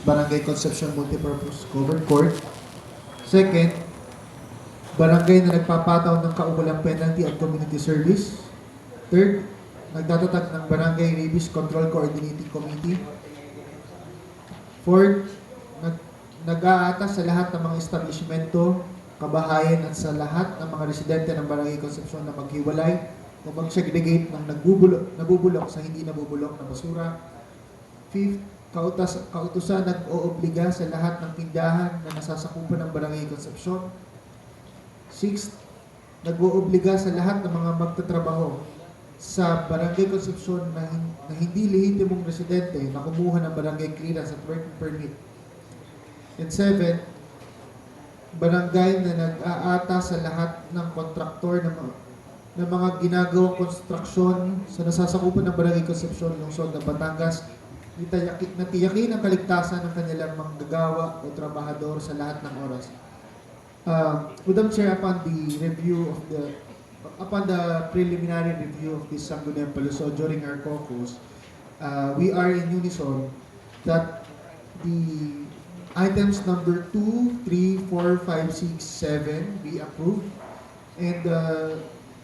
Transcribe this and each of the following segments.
Barangay Concepcion Multipurpose Covered Court. Second, barangay na nagpapataw ng kaukulang penalty at community service. Third, nagtatatag ng Barangay Rabies Control Coordinating Committee. Fourth, nag-aatas sa lahat ng mga establishmento, kabahayan at sa lahat ng mga residente ng Barangay Concepcion na maghiwalay o mag-segregate ng nabubulok sa hindi nabubulok na basura. Fifth, kautusan nag-oobliga sa lahat ng tindahan na nasasakupan ng Barangay Concepcion. Sixth, nag-oobliga sa lahat ng mga magtatrabaho sa Barangay Concepcion na hindi lehitimong residente na kumuha ng barangay clearance at working permit. And seven, barangay na nag-aata sa lahat ng kontraktor ng mga ginagawang konstruksyon sa nasasakupan ng Barangay Concepcion, Lungsod ng Batangas, natiyakin ang kaligtasan ng kanilang manggagawa o trabahador sa lahat ng oras. Madam Chair, upon the preliminary review of this Sangguniang Palusod during our caucus, we are in unison that the items number 2, 3, 4, 5, 6, 7 be approved. And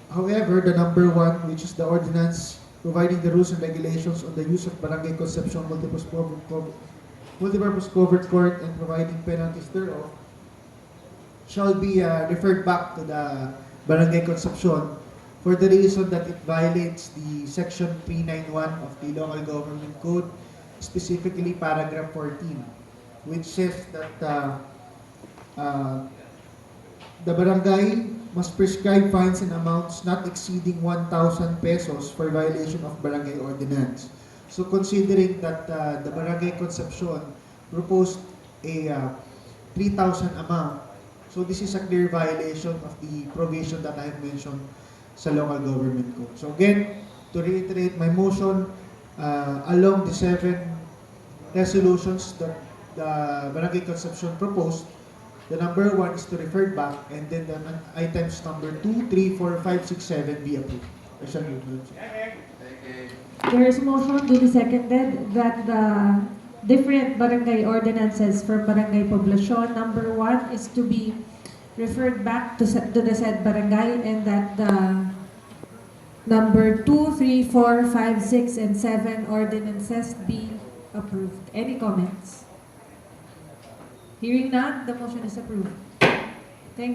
however, the number 1, which is the ordinance providing the rules and regulations on the use of Barangay Concepcion Multipurpose Covered Court and providing penalties thereof, shall be referred back to the Barangay Concepcion for the reason that it violates the Section 391 of the Local Government Code, specifically paragraph 14, which says that the barangay must prescribe fines and amounts not exceeding 1,000 pesos for violation of barangay ordinance. So considering that the Barangay Concepcion proposed a 3,000 amount, so this is a clear violation of the provision that I have mentioned sa local government code. So again, to reiterate my motion, along the 7 resolutions that the Barangay Concepcion proposed, the number 1 is to refer back, and then the items number 2, 3, 4, 5, 6, 7 be approved. I shall move. There is a motion duly seconded that the different barangay ordinances for Barangay Poblacion, number 1 is to be referred back to the said barangay, and that the number 2, 3, 4, 5, 6, and 7 ordinances be approved. Any comments? Hearing none, the motion is approved.